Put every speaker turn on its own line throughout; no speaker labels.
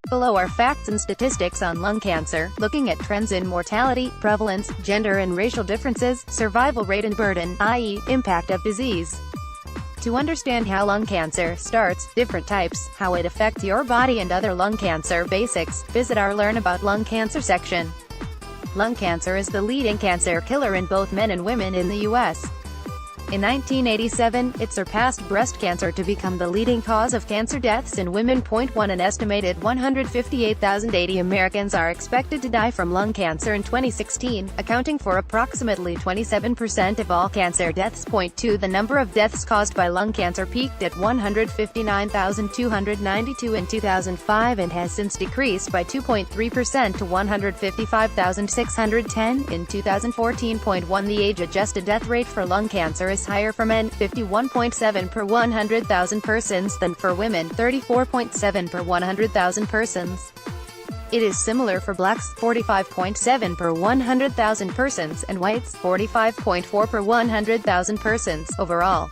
Below are facts and statistics on lung cancer, looking at trends in mortality, prevalence, gender and racial differences, survival rate and burden, i.e., impact of disease. To understand how lung cancer starts, different types, how it affects your body and other lung cancer basics, visit our Learn About Lung Cancer section. Lung cancer is the leading cancer killer in both men and women in the U.S. In 1987, it surpassed breast cancer to become the leading cause of cancer deaths in women. An estimated 158,080 Americans are expected to die from lung cancer in 2016, accounting for approximately 27% of all cancer deaths. 2 The number of deaths caused by lung cancer peaked at 159,292 in 2005 and has since decreased by 2.3% to 155,610 in 2014. 1 The age-adjusted death rate for lung cancer is higher for men, 51.7 per 100,000 persons, than for women, 34.7 per 100,000 persons. It is similar for blacks, 45.7 per 100,000 persons, and whites, 45.4 per 100,000 persons, overall.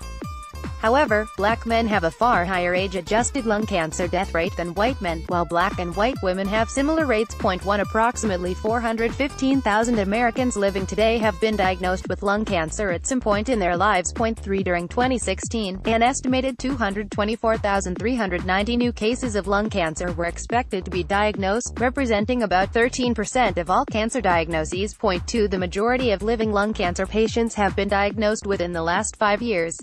However, black men have a far higher age-adjusted lung cancer death rate than white men, while black and white women have similar rates. 1 Approximately 415,000 Americans living today have been diagnosed with lung cancer at some point in their lives. 3 During 2016, an estimated 224,390 new cases of lung cancer were expected to be diagnosed, representing about 13% of all cancer diagnoses. 2 The majority of living lung cancer patients have been diagnosed within the last 5 years.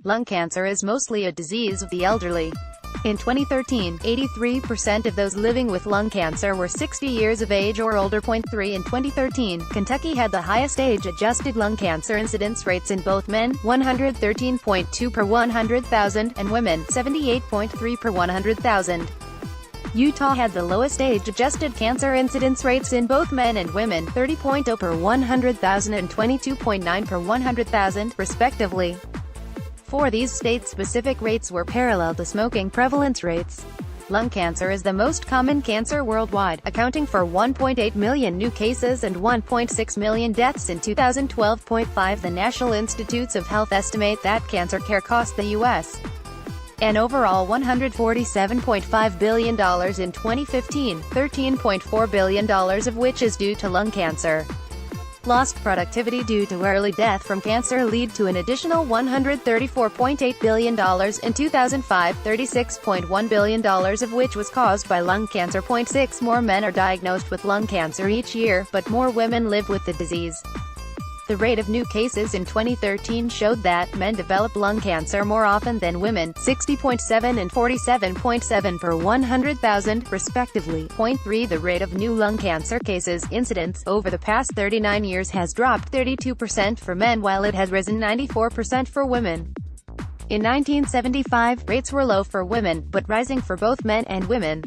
Lung cancer is mostly a disease of the elderly. In 2013, 83% of those living with lung cancer were 60 years of age or older. 3 In 2013, Kentucky had the highest age-adjusted lung cancer incidence rates in both men, 113.2 per 100,000, and women, 78.3 per 100,000. Utah had the lowest age-adjusted cancer incidence rates in both men and women, 30.0 per 100,000 and 22.9 per 100,000, respectively. 4 These state-specific rates were parallel to smoking prevalence rates. Lung cancer is the most common cancer worldwide, accounting for 1.8 million new cases and 1.6 million deaths in 2012. 5 The National Institutes of Health estimate that cancer care cost the U.S. an overall $147.5 billion in 2015, $13.4 billion of which is due to lung cancer. Lost productivity due to early death from cancer lead to an additional $134.8 billion in 2005, $36.1 billion of which was caused by lung cancer. 6 More men are diagnosed with lung cancer each year, but more women live with the disease. The rate of new cases in 2013 showed that men develop lung cancer more often than women, 60.7 and 47.7 per 100,000, respectively. 3 The rate of new lung cancer cases incidence over the past 39 years has dropped 32% for men while it has risen 94% for women. In 1975, rates were low for women, but rising for both men and women.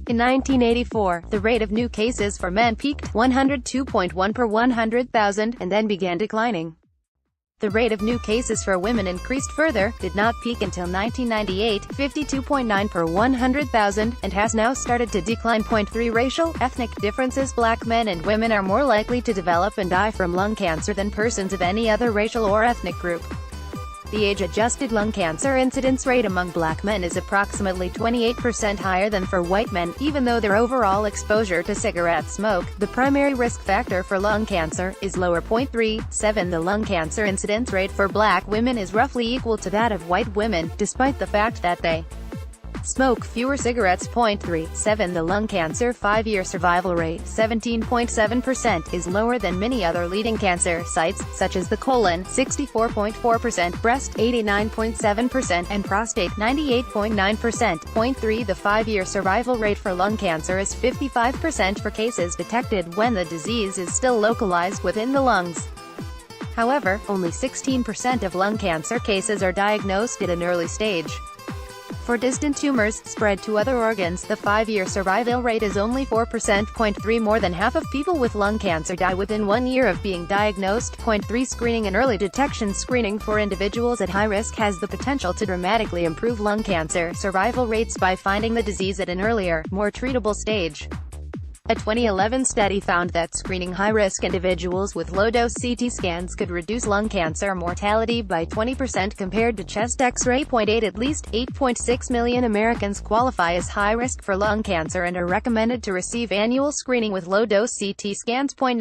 In 1984, the rate of new cases for men peaked, 102.1 per 100,000, and then began declining. The rate of new cases for women increased further, did not peak until 1998, 52.9 per 100,000, and has now started to decline. 3 Racial, ethnic differences. Black men and women are more likely to develop and die from lung cancer than persons of any other racial or ethnic group. The age-adjusted lung cancer incidence rate among black men is approximately 28% higher than for white men, even though their overall exposure to cigarette smoke, the primary risk factor for lung cancer, is lower. 7 The lung cancer incidence rate for black women is roughly equal to that of white women, despite the fact that they smoke fewer cigarettes. 7 The lung cancer 5-year survival rate, 17.7%, is lower than many other leading cancer sites, such as the colon, 64.4%, breast, 89.7%, and prostate, 98.9%. 3 The 5-year survival rate for lung cancer is 55% for cases detected when the disease is still localized within the lungs. However, only 16% of lung cancer cases are diagnosed at an early stage. For distant tumors, spread to other organs, the 5-year survival rate is only 4%. 3 More than half of people with lung cancer die within 1 year of being diagnosed. 3 Screening and early detection. Screening for individuals at high risk has the potential to dramatically improve lung cancer survival rates by finding the disease at an earlier, more treatable stage. A 2011 study found that screening high-risk individuals with low-dose CT scans could reduce lung cancer mortality by 20% compared to chest X-ray. 8 At least 8.6 million Americans qualify as high risk for lung cancer and are recommended to receive annual screening with low-dose CT scans. 9